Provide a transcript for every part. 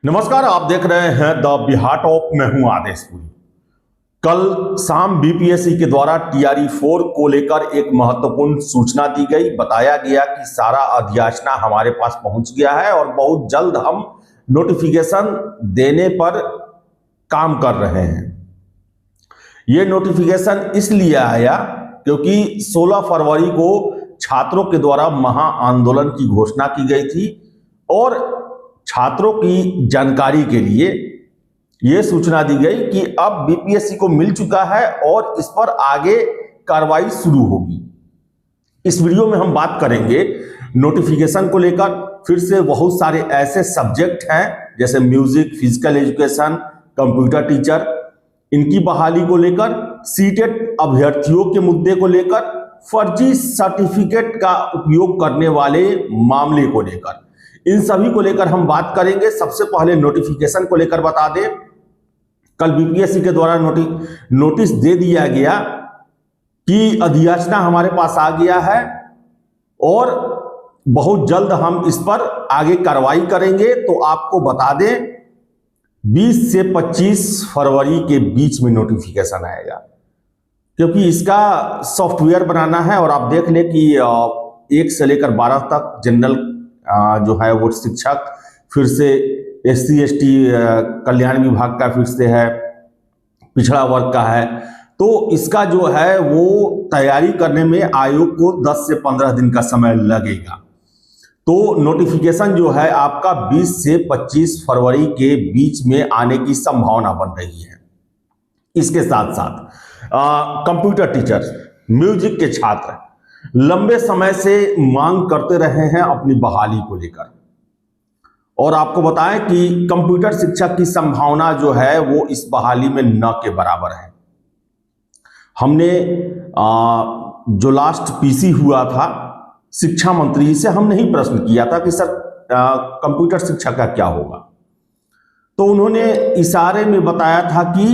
नमस्कार, आप देख रहे हैं द बिहार टॉप। मैं हूं आदेशपुरी। कल शाम बीपीएससी के द्वारा टीआरई 4 को लेकर एक महत्वपूर्ण सूचना दी गई। बताया गया कि सारा अधियाचना हमारे पास पहुंच गया है और बहुत जल्द हम नोटिफिकेशन देने पर काम कर रहे हैं। ये नोटिफिकेशन इसलिए आया क्योंकि 16 फरवरी को छात्रों के द्वारा महा आंदोलन की घोषणा की गई थी और छात्रों की जानकारी के लिए यह सूचना दी गई कि अब बीपीएससी को मिल चुका है और इस पर आगे कार्रवाई शुरू होगी। इस वीडियो में हम बात करेंगे नोटिफिकेशन को लेकर। फिर से बहुत सारे ऐसे सब्जेक्ट हैं जैसे music, physical education, computer teacher, इनकी बहाली को लेकर, सीटेट अभ्यर्थियों के मुद्दे को लेकर, फर्जी सर्टिफिकेट का उपयोग करने वाले मामले को लेकर, इन सभी को लेकर हम बात करेंगे। सबसे पहले नोटिफिकेशन को लेकर बता दें, कल बीपीएससी के द्वारा नोटिस दे दिया गया कि अधियाचना हमारे पास आ गया है और बहुत जल्द हम इस पर आगे कार्रवाई करेंगे। तो आपको बता दें 20 से 25 फरवरी के बीच में नोटिफिकेशन आएगा, क्योंकि इसका सॉफ्टवेयर बनाना है। और आप देख लें कि 1 से लेकर 12 तक जनरल जो है वो शिक्षक, फिर से एससी एसटी कल्याण विभाग का, फिर से है पिछड़ा वर्ग का है। तो इसका जो है वो तैयारी करने में आयोग को 10 से 15 दिन का समय लगेगा। तो नोटिफिकेशन जो है आपका 20 से 25 फरवरी के बीच में आने की संभावना बन रही है। इसके साथ साथ कंप्यूटर टीचर, म्यूजिक के छात्र लंबे समय से मांग करते रहे हैं अपनी बहाली को लेकर। और आपको बताएं कि कंप्यूटर शिक्षक की संभावना जो है वो इस बहाली में न के बराबर है। हमने जो लास्ट पीसी हुआ था, शिक्षा मंत्री से हमने ही प्रश्न किया था कि सर कंप्यूटर शिक्षक का क्या होगा। तो उन्होंने इशारे में बताया था कि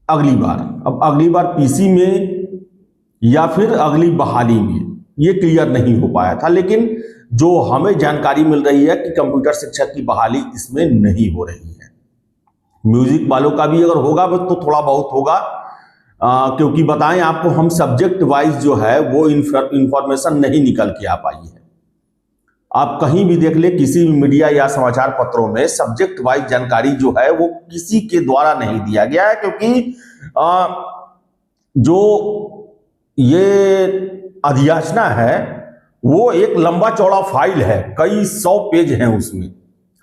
अगली बार, अब अगली बार पीसी में या फिर अगली बहाली में, ये क्लियर नहीं हो पाया था। लेकिन जो हमें जानकारी मिल रही है कि कंप्यूटर शिक्षक की बहाली इसमें नहीं हो रही है। म्यूजिक वालों का भी अगर होगा तो थोड़ा बहुत होगा, क्योंकि बताएं आपको, हम सब्जेक्ट वाइज जो है वो इंफॉर्मेशन नहीं निकल के आ पाई है। आप कहीं भी देख ले, किसी भी मीडिया या समाचार पत्रों में सब्जेक्ट वाइज जानकारी जो है वो किसी के द्वारा नहीं दिया गया है, क्योंकि जो ये अधियाचना है वो एक लंबा चौड़ा फाइल है, कई 100 पेज हैं उसमें।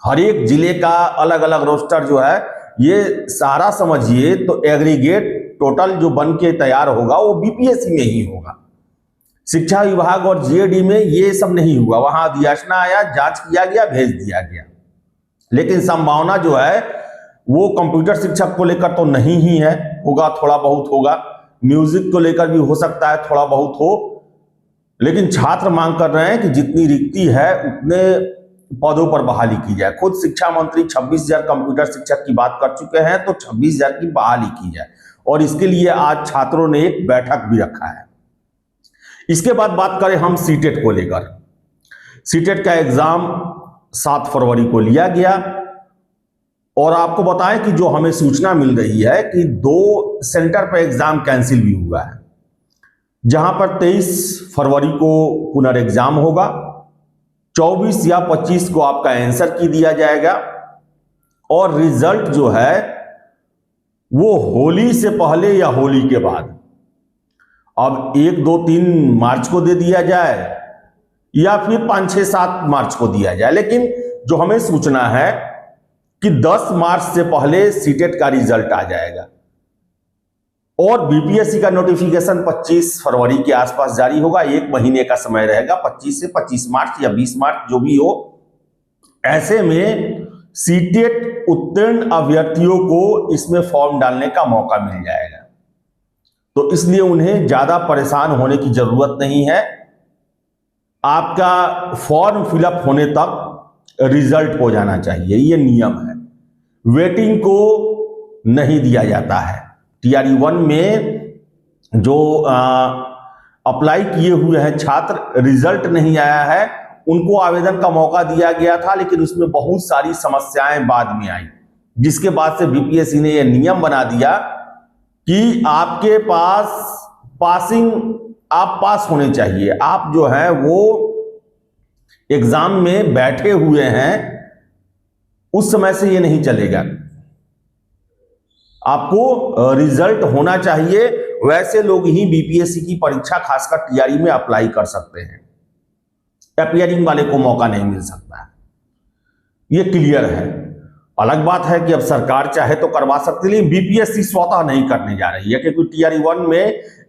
हर एक जिले का अलग अलग रोस्टर जो है, ये सारा समझिए तो एग्रीगेट टोटल जो बन के तैयार होगा वो बीपीएससी में ही होगा। शिक्षा विभाग और जीएडी में ये सब नहीं हुआ। वहां अधियाचना आया, जांच किया गया, भेज दिया गया। लेकिन संभावना जो है वो कंप्यूटर शिक्षक को लेकर तो नहीं ही है, होगा थोड़ा बहुत होगा। म्यूजिक को लेकर भी हो सकता है थोड़ा बहुत हो। लेकिन छात्र मांग कर रहे हैं कि जितनी रिक्ति है उतने पदों पर बहाली की जाए। खुद शिक्षा मंत्री 26,000 कंप्यूटर शिक्षक की बात कर चुके हैं, तो 26,000 की बहाली की जाए। और इसके लिए आज छात्रों ने एक बैठक भी रखा है। इसके बाद बात करें हम सीटेट को लेकर। सीटेट का एग्जाम 7 फरवरी को लिया गया और आपको बताएं कि जो हमें सूचना मिल रही है कि 2 सेंटर पर एग्जाम कैंसिल भी हुआ है, जहां पर 23 फरवरी को पुनर्एग्जाम होगा, 24 या 25 को आपका आंसर की दिया जाएगा और रिजल्ट जो है वो होली से पहले या होली के बाद, अब 1, 2, 3 मार्च को दे दिया जाए या फिर 5, 6, 7 मार्च को दिया जाए। लेकिन जो हमें सूचना है कि 10 मार्च से पहले सीटेट का रिजल्ट आ जाएगा और बीपीएससी का नोटिफिकेशन 25 फरवरी के आसपास जारी होगा। 1 महीने का समय रहेगा, 25 से 25 मार्च या 20 मार्च जो भी हो। ऐसे में सीटेट उत्तीर्ण अभ्यर्थियों को इसमें फॉर्म डालने का मौका मिल जाएगा, तो इसलिए उन्हें ज्यादा परेशान होने की जरूरत नहीं है। आपका फॉर्म फिलअप होने तक रिजल्ट हो जाना चाहिए, ये नियम है। वेटिंग को नहीं दिया जाता है। टीआरई 1 में जो अप्लाई किए हुए हैं छात्र, रिजल्ट नहीं आया है, उनको आवेदन का मौका दिया गया था, लेकिन उसमें बहुत सारी समस्याएं बाद में आई, जिसके बाद से बीपीएससी ने यह नियम बना दिया कि आपके पास आप पास होने चाहिए। आप जो है वो एग्जाम में बैठे हुए हैं, उस समय से ये नहीं चलेगा, आपको रिजल्ट होना चाहिए। वैसे लोग ही बीपीएससी की परीक्षा खासकर टीआरई में अप्लाई कर सकते हैं, अपीयरिंग वाले को मौका नहीं मिल सकता है, ये क्लियर है। अलग बात है कि अब सरकार चाहे तो करवा सकती है, लेकिन बीपीएससी स्वतः नहीं करने जा रही है, क्योंकि टीआरई 1 में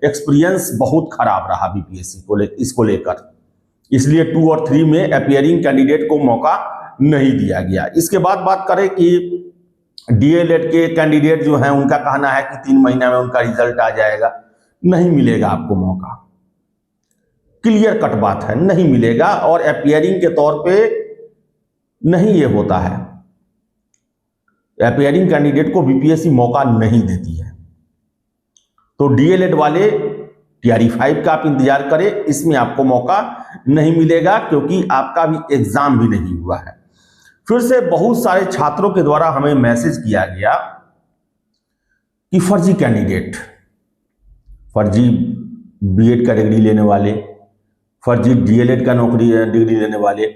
एक्सपीरियंस बहुत खराब रहा बीपीएससी को इसको लेकर, इसलिए 2 और 3 में अपीयरिंग कैंडिडेट को मौका नहीं दिया गया। इसके बाद बात करें कि डीएलएड के कैंडिडेट जो हैं, उनका कहना है कि 3 महीना में उनका रिजल्ट आ जाएगा। नहीं मिलेगा आपको मौका, क्लियर कट बात है, नहीं मिलेगा। और अपीयरिंग के तौर पे नहीं ये होता है, अपीयरिंग कैंडिडेट को बीपीएससी मौका नहीं देती है। तो डीएलएड वाले टीआरई 5 का आप इंतजार करें, इसमें आपको मौका नहीं मिलेगा, क्योंकि आपका भी एग्जाम भी नहीं हुआ है। फिर से बहुत सारे छात्रों के द्वारा हमें मैसेज किया गया कि फर्जी कैंडिडेट, फर्जी बीएड का डिग्री लेने वाले, फर्जी डीएलएड का डिग्री लेने वाले,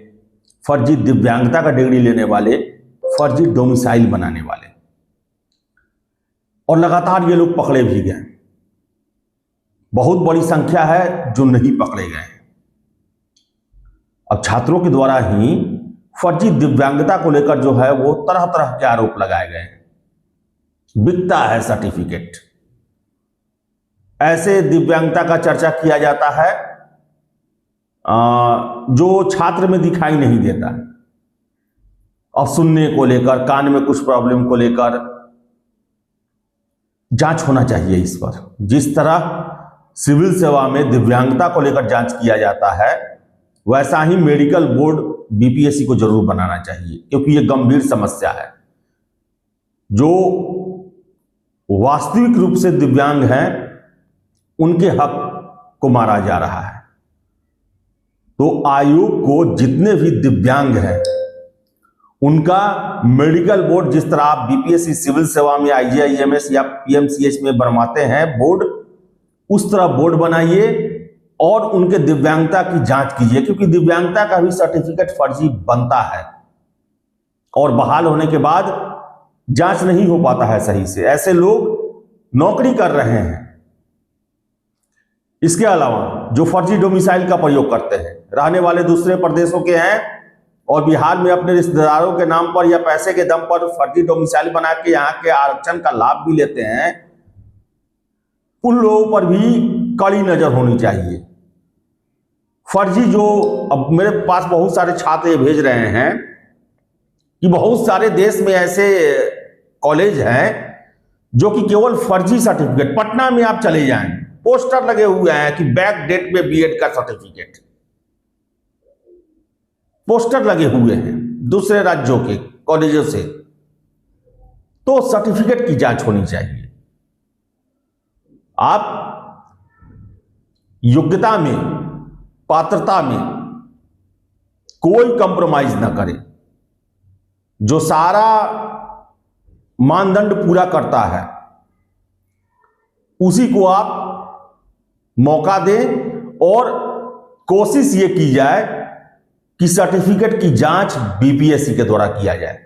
फर्जी दिव्यांगता का डिग्री लेने वाले, फर्जी डोमिसाइल बनाने वाले, और लगातार ये लोग पकड़े भी गए। बहुत बड़ी संख्या है जो नहीं पकड़े गए हैं। अब छात्रों के द्वारा ही फर्जी दिव्यांगता को लेकर जो है वो तरह तरह के आरोप लगाए गए हैं। बिकता है सर्टिफिकेट, ऐसे दिव्यांगता का चर्चा किया जाता है जो छात्र में दिखाई नहीं देता। अब सुनने को लेकर, कान में कुछ प्रॉब्लम को लेकर जांच होना चाहिए इस पर। जिस तरह सिविल सेवा में दिव्यांगता को लेकर जांच किया जाता है, वैसा ही मेडिकल बोर्ड बीपीएससी को जरूर बनाना चाहिए, क्योंकि यह गंभीर समस्या है। जो वास्तविक रूप से दिव्यांग हैं, उनके हक को मारा जा रहा है। तो आयोग को जितने भी दिव्यांग हैं उनका मेडिकल बोर्ड, जिस तरह आप बीपीएससी सिविल सेवा में आईजीआईएमएस या पीएमसीएच में बनवाते हैं बोर्ड, उस तरह बोर्ड बनाइए और उनके दिव्यांगता की जांच कीजिए, क्योंकि दिव्यांगता का भी सर्टिफिकेट फर्जी बनता है और बहाल होने के बाद जांच नहीं हो पाता है सही से। ऐसे लोग नौकरी कर रहे हैं। इसके अलावा जो फर्जी डोमिसाइल का प्रयोग करते हैं, रहने वाले दूसरे प्रदेशों के हैं और बिहार में अपने रिश्तेदारों के नाम पर या पैसे के दम पर फर्जी डोमिसाइल बना के यहाँ के आरक्षण का लाभ भी लेते हैं, उन लोगों पर भी कड़ी नजर होनी चाहिए। फर्जी जो, अब मेरे पास बहुत सारे छात्र ये भेज रहे हैं कि बहुत सारे देश में ऐसे कॉलेज हैं जो कि केवल फर्जी सर्टिफिकेट, पटना में आप चले जाएं, पोस्टर लगे हुए हैं कि बैक डेट में बीएड का सर्टिफिकेट, पोस्टर लगे हुए हैं दूसरे राज्यों के कॉलेजों से। तो सर्टिफिकेट की जांच होनी चाहिए। आप योग्यता में, पात्रता में कोई कंप्रोमाइज ना करें। जो सारा मानदंड पूरा करता है उसी को आप मौका दें, और कोशिश ये की जाए कि सर्टिफिकेट की जांच बीपीएससी के द्वारा किया जाए।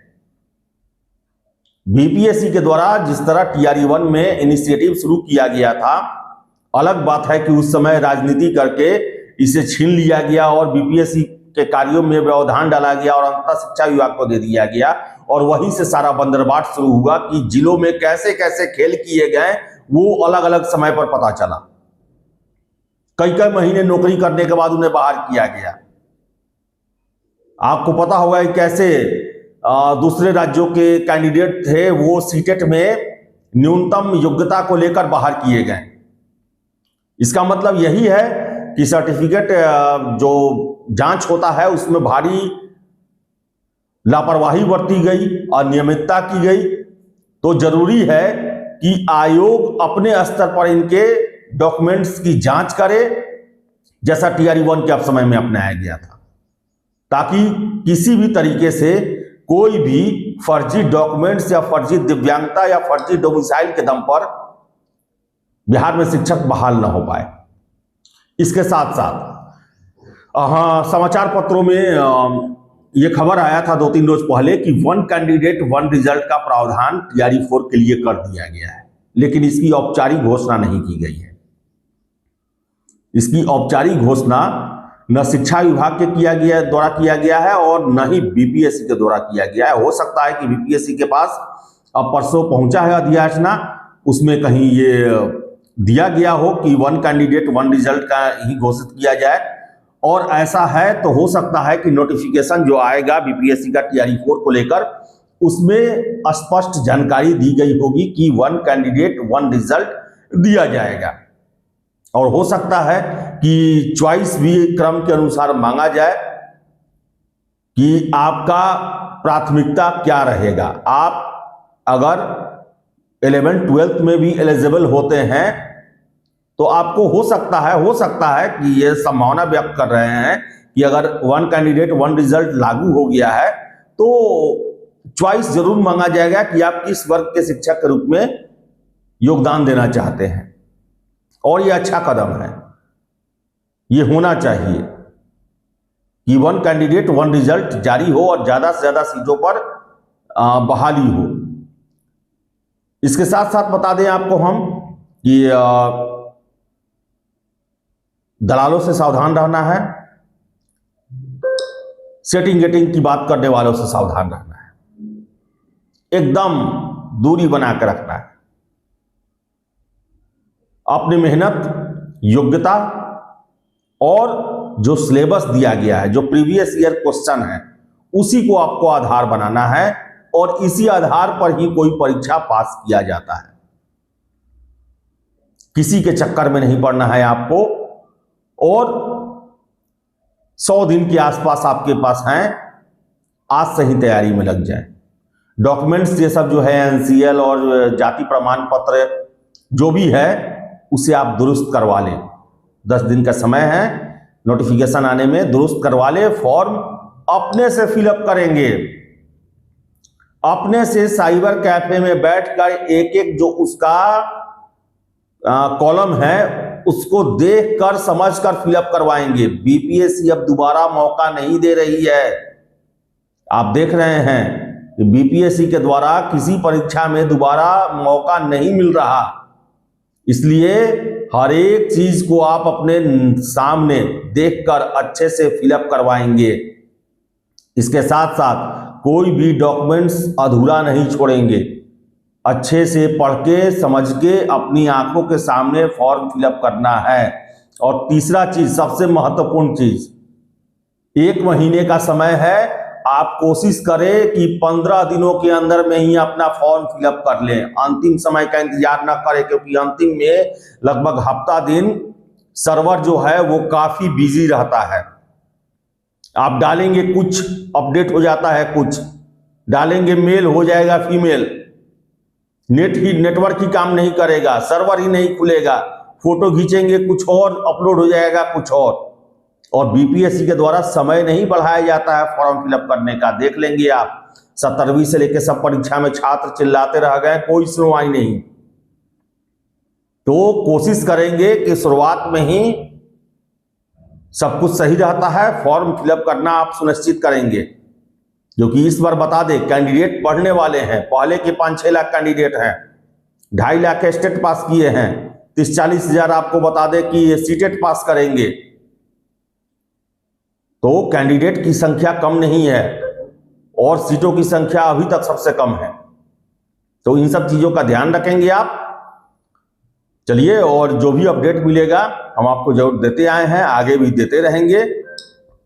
बीपीएससी के द्वारा जिस तरह टीआरई 1 में इनिशिएटिव शुरू किया गया था, अलग बात है कि उस समय राजनीति करके इसे छीन लिया गया और बीपीएससी के कार्यों में व्यवधान डाला गया और अंततः शिक्षा विभाग को दे दिया गया, और वहीं से सारा बंदरबाट शुरू हुआ कि जिलों में कैसे कैसे खेल किए गए वो अलग अलग समय पर पता चला। कई कई महीने नौकरी करने के बाद उन्हें बाहर किया गया। आपको पता होगा कि कैसे दूसरे राज्यों के कैंडिडेट थे, वो सीटेट में न्यूनतम योग्यता को लेकर बाहर किए गए। इसका मतलब यही है कि सर्टिफिकेट जो जांच होता है उसमें भारी लापरवाही बरती गई, अनियमितता की गई। तो जरूरी है कि आयोग अपने स्तर पर इनके डॉक्यूमेंट्स की जांच करे, जैसा टीआरई 1 के समय में अपनाया गया था। ताकि किसी भी तरीके से कोई भी फर्जी डॉक्यूमेंट्स या फर्जी दिव्यांगता या फर्जी डोमिसाइल के दम पर बिहार में शिक्षक बहाल न हो पाए। इसके साथ साथ समाचार पत्रों में यह खबर आया था 2-3 रोज पहले कि 1 कैंडिडेट 1 रिजल्ट का प्रावधान TRE 4 के लिए कर दिया गया है, लेकिन इसकी औपचारिक घोषणा नहीं की गई है। इसकी औपचारिक घोषणा न शिक्षा विभाग के द्वारा किया गया है और न ही BPSC के द्वारा किया गया है। हो सकता है कि BPSC के पास अब परसों पहुंचा है अधियाचना, उसमें कहीं ये दिया गया हो कि 1 कैंडिडेट 1 रिजल्ट का ही घोषित किया जाए, और ऐसा है तो हो सकता है कि नोटिफिकेशन जो आएगा BPSC का TRE 4 को लेकर उसमें स्पष्ट जानकारी दी गई होगी कि 1 कैंडिडेट 1 रिजल्ट दिया जाएगा। और हो सकता है कि चॉइस भी क्रम के अनुसार मांगा जाए कि आपका प्राथमिकता क्या रहेगा। आप अगर 11th-12th में भी एलिजिबल होते हैं तो आपको हो सकता है कि ये संभावना व्यक्त कर रहे हैं कि अगर 1 कैंडिडेट 1 रिजल्ट लागू हो गया है तो चॉइस जरूर मांगा जाएगा कि आप किस वर्ग के शिक्षक के रूप में योगदान देना चाहते हैं, और ये अच्छा कदम है। ये होना चाहिए कि 1 कैंडिडेट 1 रिजल्ट जारी हो और ज्यादा से ज्यादा सीटों पर बहाली हो। इसके साथ साथ बता दें आपको हम कि दलालों से सावधान रहना है, सेटिंग गेटिंग की बात करने वालों से सावधान रहना है, एकदम दूरी बना कर रखना है। अपनी मेहनत, योग्यता और जो सिलेबस दिया गया है, जो प्रीवियस ईयर क्वेश्चन है, उसी को आपको आधार बनाना है और इसी आधार पर ही कोई परीक्षा पास किया जाता है। किसी के चक्कर में नहीं पड़ना है आपको, और 100 दिन के आसपास आपके पास हैं, आज से ही तैयारी में लग जाए। डॉक्यूमेंट्स ये सब जो है NCL और जाति प्रमाण पत्र जो भी है उसे आप दुरुस्त करवा लें। 10 दिन का समय है नोटिफिकेशन आने में, दुरुस्त करवा ले। फॉर्म अपने से फिलअप करेंगे, अपने से साइबर कैफे में बैठकर एक एक जो उसका कॉलम है उसको देखकर समझकर फिलअप करवाएंगे। BPSC अब दोबारा मौका नहीं दे रही है। आप देख रहे हैं कि BPSC के द्वारा किसी परीक्षा में दोबारा मौका नहीं मिल रहा, इसलिए हर एक चीज को आप अपने सामने देखकर अच्छे से फिलअप करवाएंगे। इसके साथ साथ कोई भी डॉक्यूमेंट्स अधूरा नहीं छोड़ेंगे। अच्छे से पढ़ के समझ के अपनी आंखों के सामने फॉर्म फिलअप करना है। और तीसरा चीज, सबसे महत्वपूर्ण चीज, 1 महीने का समय है। आप कोशिश करें कि 15 दिनों के अंदर में ही अपना फॉर्म फिलअप कर लें। अंतिम समय का इंतजार ना करें, क्योंकि अंतिम में लगभग हफ्ता दिन सर्वर जो है वो काफी बिजी रहता है। आप डालेंगे कुछ अपडेट हो जाता है, कुछ डालेंगे मेल हो जाएगा फीमेल, नेटवर्क ही काम नहीं करेगा, सर्वर ही नहीं खुलेगा, फोटो खींचेंगे कुछ और अपलोड हो जाएगा कुछ और BPSC के द्वारा समय नहीं बढ़ाया जाता है फॉर्म फिलअप करने का। देख लेंगे आप 17वीं से लेकर सब परीक्षा में छात्र चिल्लाते रह गए, कोई सुनवाई नहीं। तो कोशिश करेंगे कि शुरुआत में ही सब कुछ सही रहता है, फॉर्म फिलअप करना आप सुनिश्चित करेंगे। क्योंकि इस बार बता दें, कैंडिडेट पढ़ने वाले हैं। पहले के 5-6 लाख कैंडिडेट हैं, 2.5 लाख स्टेट पास किए हैं, 30-40 हजार आपको बता दें कि सीटेट पास करेंगे। तो कैंडिडेट की संख्या कम नहीं है और सीटों की संख्या अभी तक सबसे कम है। तो इन सब चीजों का ध्यान रखेंगे आप। चलिए, और जो भी अपडेट मिलेगा हम आपको जरूर देते आए हैं, आगे भी देते रहेंगे।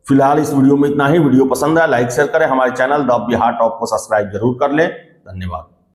फिलहाल इस वीडियो में इतना ही। वीडियो पसंद आया लाइक शेयर करें, हमारे चैनल द बिहार टॉप को सब्सक्राइब जरूर कर लें। धन्यवाद।